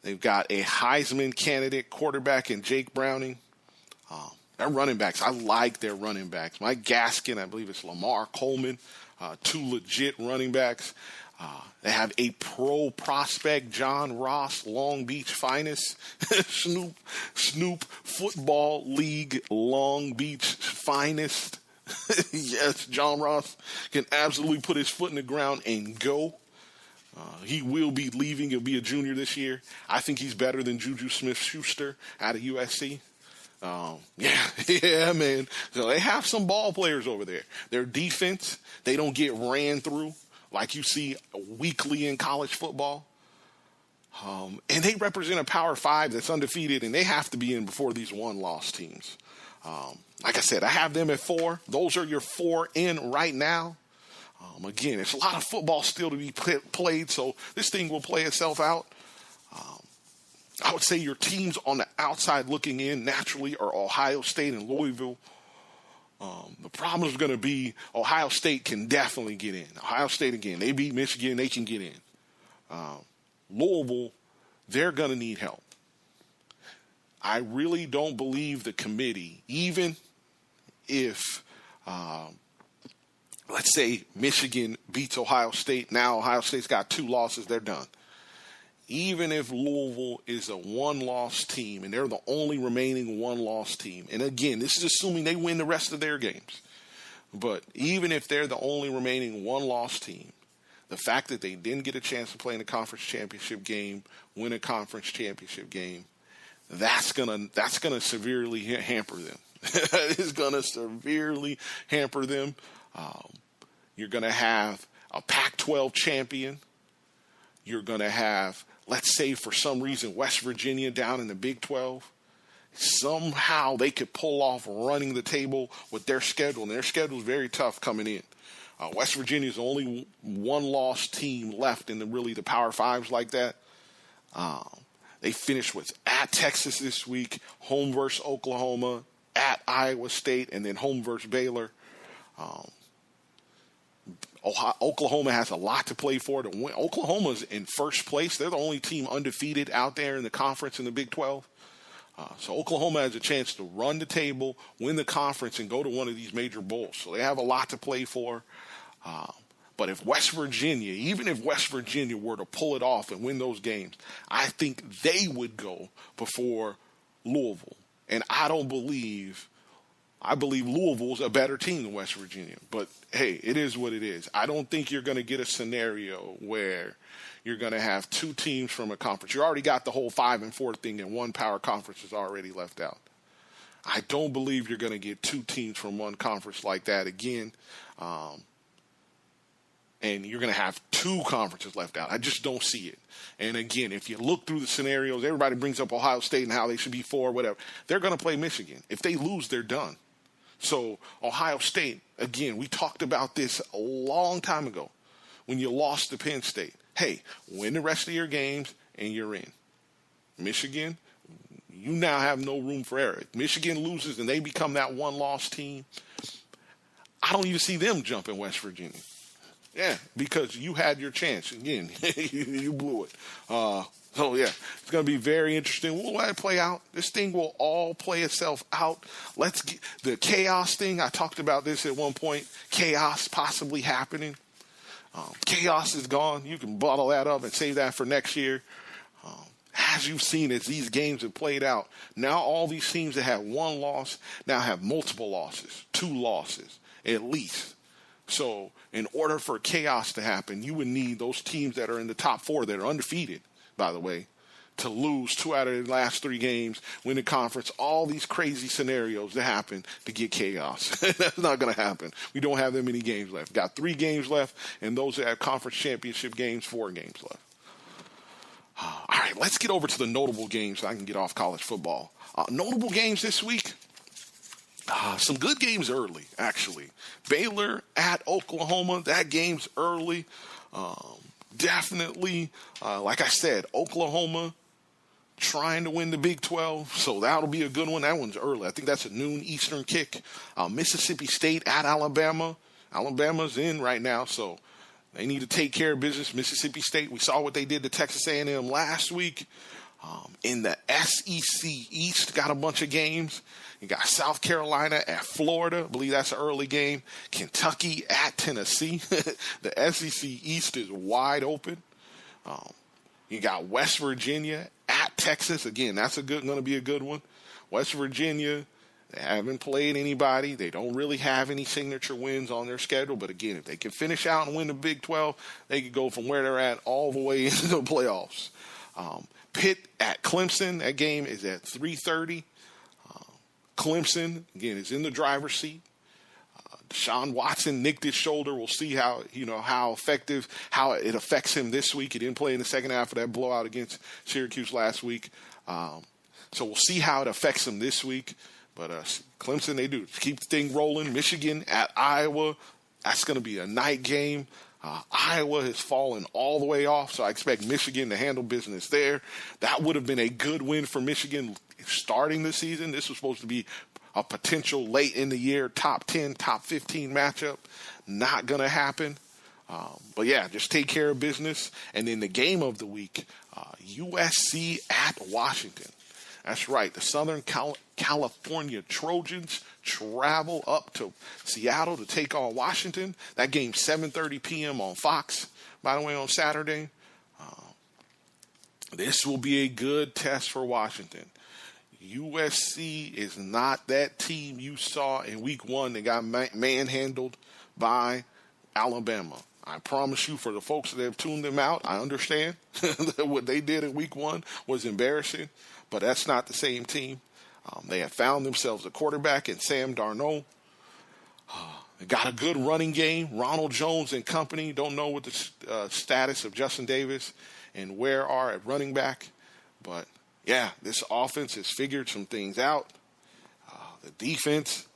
They've got a Heisman candidate quarterback in Jake Browning. Their running backs, I like their running backs. Mike Gaskin, I believe it's Lamar Coleman, two legit running backs. They have a pro prospect, John Ross, Long Beach finest, Snoop Football League, Long Beach finest. Yes, John Ross can absolutely put his foot in the ground and go. He will be leaving. He'll be a junior this year. I think he's better than Juju Smith-Schuster out of USC. Yeah, man. So they have some ball players over there. Their defense, they don't get ran through like you see weekly in college football. And they represent a Power 5 that's undefeated, and they have to be in before these one-loss teams. Like I said, I have them at 4. Those are your 4 in right now. Again, it's a lot of football still to be played, so this thing will play itself out. I would say your teams on the outside looking in naturally are Ohio State and Louisville. The problem is going to be Ohio State can definitely get in. Ohio State, again, they beat Michigan, they can get in. Louisville, they're going to need help. I really don't believe the committee, even if, let's say Michigan beats Ohio State. Now Ohio State's got 2 losses, they're done. Even if Louisville is a one-loss team, and they're the only remaining one-loss team, and again, this is assuming they win the rest of their games, but even if they're the only remaining one-loss team, the fact that they didn't get a chance to play in a conference championship game, win a conference championship game, that's gonna severely hamper them. It's gonna severely hamper them. You're gonna have a Pac-12 champion. You're gonna have, let's say for some reason, West Virginia down in the Big 12. Somehow they could pull off running the table with their schedule, and their schedule is very tough coming in. West Virginia is the only one-loss team left in the Power 5s like that. They finished with at Texas this week, home versus Oklahoma, at Iowa State, and then home versus Baylor. Oklahoma has a lot to play for to win. Oklahoma's in first place. They're the only team undefeated out there in the conference in the Big 12. So Oklahoma has a chance to run the table, win the conference, and go to one of these major bowls. So they have a lot to play for. But if West Virginia, even if West Virginia were to pull it off and win those games, I think they would go before Louisville. And I believe Louisville's a better team than West Virginia. But, hey, it is what it is. I don't think you're going to get a scenario where you're going to have 2 teams from a conference. You already got the whole 5 and 4 thing, and one power conference is already left out. I don't believe you're going to get 2 teams from one conference like that again. And you're going to have 2 conferences left out. I just don't see it. And again, if you look through the scenarios, everybody brings up Ohio State and how they should be 4, whatever. They're going to play Michigan. If they lose, they're done. So Ohio State, again, we talked about this a long time ago when you lost to Penn State. Hey, win the rest of your games and you're in. Michigan, you now have no room for error. If Michigan loses and they become that one-loss team, I don't even see them jumping West Virginia. Yeah, because you had your chance. Again, you blew it. So, yeah, it's going to be very interesting. We'll let it play out. This thing will all play itself out. Let's get the chaos thing. I talked about this at one point. Chaos possibly happening. Chaos is gone. You can bottle that up and save that for next year. As you've seen, as these games have played out, now all these teams that had 1 loss now have multiple losses, 2 losses at least. So in order for chaos to happen, you would need those teams that are in the top 4 that are undefeated, by the way, to lose 2 out of the last 3 games, win the conference, all these crazy scenarios that happen to get chaos. That's not going to happen. We don't have that many games left. Got 3 games left, and those that have conference championship games, 4 games left. All right, let's get over to the notable games so I can get off college football. Notable games this week. Some good games early, actually. Baylor at Oklahoma, that game's early. Definitely, like I said, Oklahoma trying to win the Big 12, so that'll be a good one. That one's early. I think that's a noon Eastern kick. Mississippi State at Alabama. Alabama's in right now, so they need to take care of business. Mississippi State, we saw what they did to Texas A&M last week. In the SEC East, got a bunch of games. You got South Carolina at Florida. I believe that's an early game. Kentucky at Tennessee. The SEC East is wide open. You got West Virginia at Texas. Again, that's going to be a good one. West Virginia, they haven't played anybody. They don't really have any signature wins on their schedule. But again, if they can finish out and win the Big 12, they could go from where they're at all the way into the playoffs. Pitt at Clemson. That game is at 3:30. Clemson, again, is in the driver's seat. Deshaun Watson nicked his shoulder. We'll see how effective, how it affects him this week. He didn't play in the second half of that blowout against Syracuse last week. So we'll see how it affects him this week. But Clemson, they do keep the thing rolling. Michigan at Iowa. That's going to be a night game. Iowa has fallen all the way off, so I expect Michigan to handle business there. That would have been a good win for Michigan starting the season. This was supposed to be a potential late in the year top 10, top 15 matchup. Not going to happen. But yeah, just take care of business. And then the game of the week, USC at Washington. That's right. The Southern California Trojans travel up to Seattle to take on Washington. That game's 7:30 p.m. on Fox, by the way, on Saturday. This will be a good test for Washington. USC is not that team you saw in week 1 that got manhandled by Alabama. I promise you, for the folks that have tuned them out, I understand that what they did in week 1 was embarrassing, but that's not the same team. They have found themselves a quarterback in Sam Darnold. They got a good running game. Ronald Jones and company. Don't know what the status of Justin Davis and where are at running back. But, yeah, this offense has figured some things out. The defense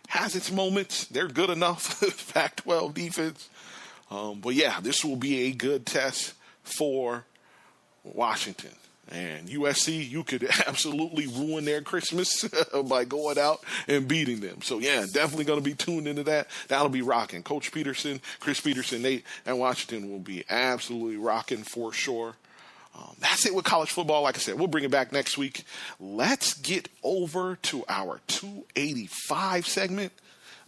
has its moments. They're good enough. Pac-12 defense. But, yeah, this will be a good test for Washington. And USC, you could absolutely ruin their Christmas by going out and beating them. So, yeah, definitely going to be tuned into that. That'll be rocking. Coach Peterson, Chris Peterson, Nate, and Washington will be absolutely rocking for sure. That's it with college football. Like I said, we'll bring it back next week. Let's get over to our 285 segment.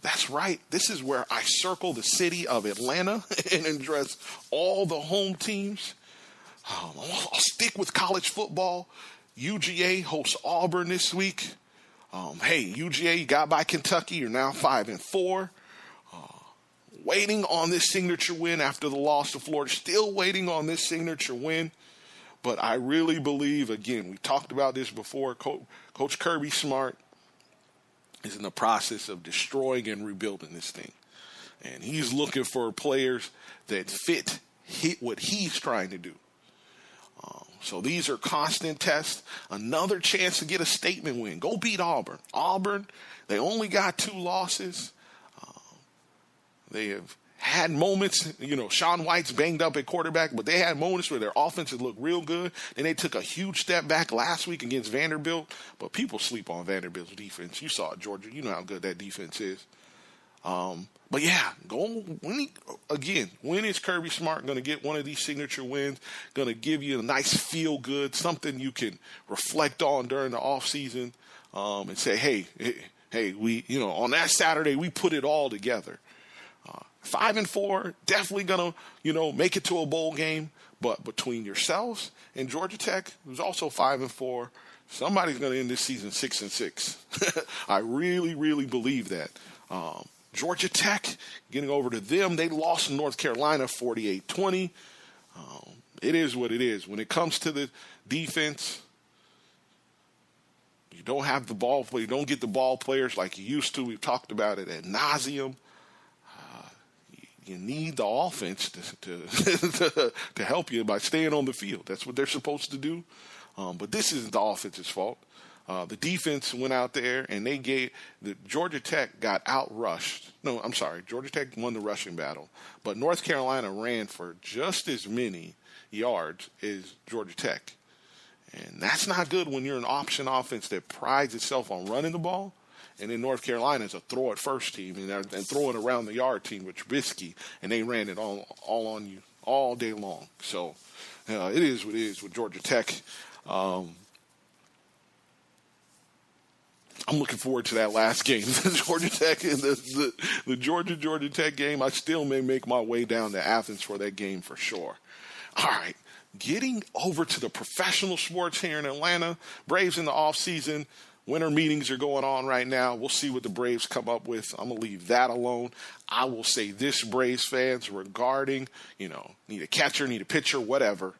That's right. This is where I circle the city of Atlanta and address all the home teams. I'll stick with college football. UGA hosts Auburn this week. Hey, UGA got by Kentucky. You're now 5-4. Waiting on this signature win after the loss to Florida. Still waiting on this signature win. But I really believe, again, we talked about this before, Coach Kirby Smart is in the process of destroying and rebuilding this thing. And he's looking for players that fit what he's trying to do. So these are constant tests. Another chance to get a statement win. Go beat Auburn. Auburn, they only got 2 losses. They have had moments, Sean White's banged up at quarterback, but they had moments where their offense had looked real good. Then they took a huge step back last week against Vanderbilt. But people sleep on Vanderbilt's defense. You saw it, Georgia. You know how good that defense is. But yeah, when is Kirby Smart going to get one of these signature wins? Going to give you a nice feel good, something you can reflect on during the off season, and say, hey, we, on that Saturday we put it all together. 5-4, definitely going to, make it to a bowl game. But between yourselves and Georgia Tech, who's also 5-4, somebody's going to end this season 6-6. I really, really believe that. Georgia Tech, getting over to them, they lost in North Carolina 48-20. It is what it is. When it comes to the defense, you don't have the ball play. You don't get the ball players like you used to. We've talked about it ad nauseum. You need the offense to help you by staying on the field. That's what they're supposed to do. But this isn't the offense's fault. The defense went out there and Georgia Tech got outrushed. No, I'm sorry. Georgia Tech won the rushing battle. But North Carolina ran for just as many yards as Georgia Tech. And that's not good when you're an option offense that prides itself on running the ball. And then North Carolina is a throw-it-first team and throwing around the yard team with Trubisky, and they ran it all on you. all day long. So it is what it is with Georgia Tech. I'm looking forward to that last game, the Georgia Tech and the Georgia Tech game. I still may make my way down to Athens for that game for sure. All right, getting over to the professional sports here in Atlanta. Braves in the offseason. Winter meetings are going on right now. We'll see what the Braves come up with. I'm going to leave that alone. I will say this, Braves fans, regarding, need a catcher, need a pitcher, whatever.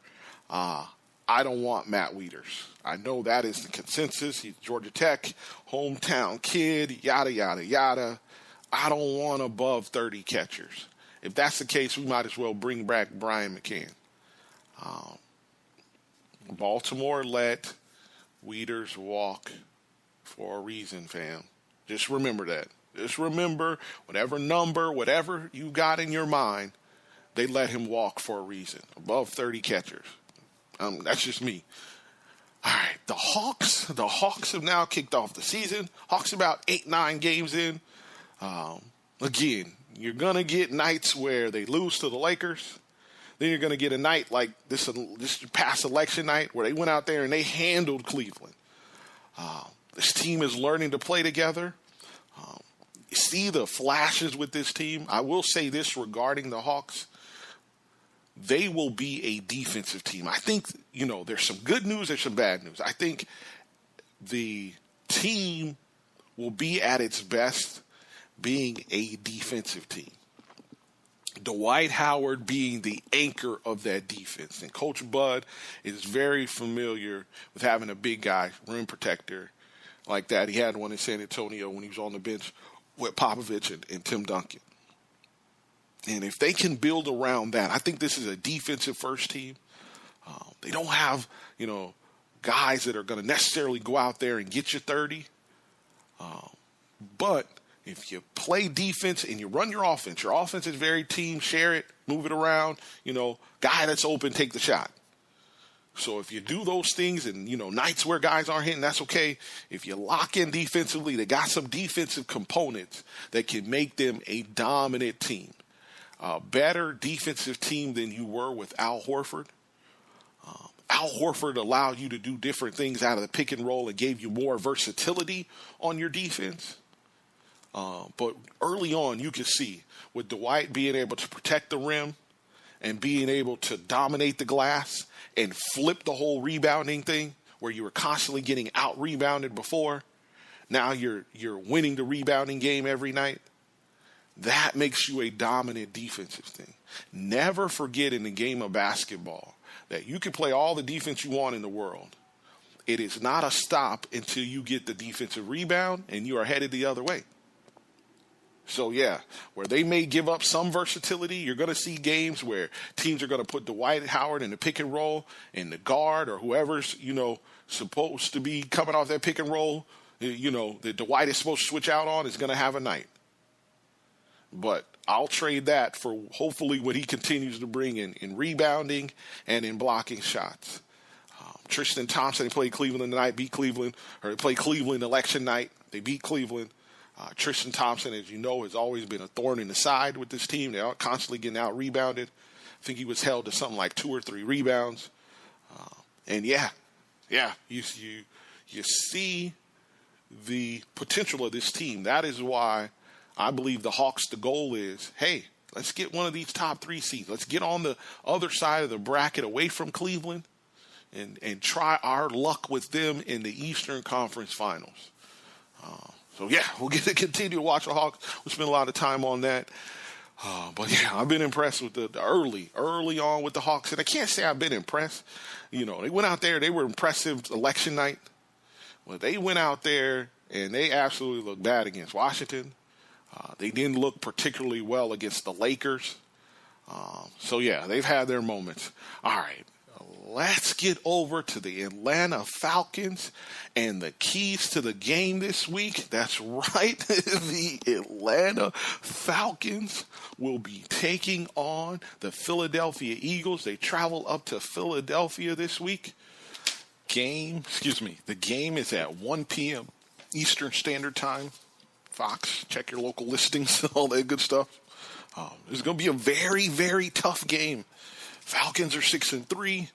I don't want Matt Wieters. I know that is the consensus. He's Georgia Tech, hometown kid, yada, yada, yada. I don't want above 30 catchers. If that's the case, we might as well bring back Brian McCann. Baltimore let Wieters walk for a reason, fam. Just remember that. Just remember, whatever number, whatever you got in your mind, they let him walk for a reason. Above 30 catchers. That's just me. All right, the Hawks have now kicked off the season. Hawks about 8-9 games in. Again, you're going to get nights where they lose to the Lakers. Then you're going to get a night like this past election night where they went out there and they handled Cleveland. This team is learning to play together. You see the flashes with this team. I will say this regarding the Hawks. They will be a defensive team. I think, there's some good news, there's some bad news. I think the team will be at its best being a defensive team. Dwight Howard being the anchor of that defense. And Coach Bud is very familiar with having a big guy, rim protector like that. He had one in San Antonio when he was on the bench with Popovich and Tim Duncan. And if they can build around that, I think this is a defensive first team. They don't have, guys that are going to necessarily go out there and get you 30. But if you play defense and you run your offense is very team, share it, move it around, guy that's open, take the shot. So if you do those things and, nights where guys aren't hitting, that's okay. If you lock in defensively, they got some defensive components that can make them a dominant team. Better defensive team than you were with Al Horford. Al Horford allowed you to do different things out of the pick and roll and gave you more versatility on your defense. But early on, you could see with Dwight being able to protect the rim and being able to dominate the glass and flip the whole rebounding thing where you were constantly getting out-rebounded before. Now you're winning the rebounding game every night. That makes you a dominant defensive thing. Never forget in the game of basketball that you can play all the defense you want in the world. It is not a stop until you get the defensive rebound and you are headed the other way. So, where they may give up some versatility, you're going to see games where teams are going to put Dwight Howard in the pick and roll and the guard or whoever's, supposed to be coming off that pick and roll, that Dwight is supposed to switch out on is going to have a night. But I'll trade that for hopefully what he continues to bring in rebounding and in blocking shots. Tristan Thompson, they played Cleveland tonight, beat Cleveland, or they played Cleveland election night. They beat Cleveland. Tristan Thompson, as you know, has always been a thorn in the side with this team. They're constantly getting out-rebounded. I think he was held to something like 2 or 3 rebounds. You see the potential of this team. That is why I believe the Hawks, the goal is, hey, let's get one of these top 3 seeds. Let's get on the other side of the bracket away from Cleveland and try our luck with them in the Eastern Conference Finals. We'll get to continue to watch the Hawks. We'll spend a lot of time on that. I've been impressed with the early on with the Hawks. And I can't say I've been impressed. They went out there. They were impressive election night. Well, they went out there and they absolutely looked bad against Washington. They didn't look particularly well against the Lakers. They've had their moments. All right, let's get over to the Atlanta Falcons and the keys to the game this week. That's right. The Atlanta Falcons will be taking on the Philadelphia Eagles. They travel up to Philadelphia this week. The game is at 1 p.m. Eastern Standard Time. Fox, check your local listings, all that good stuff. It's going to be a very, very tough game. Falcons are 6-3.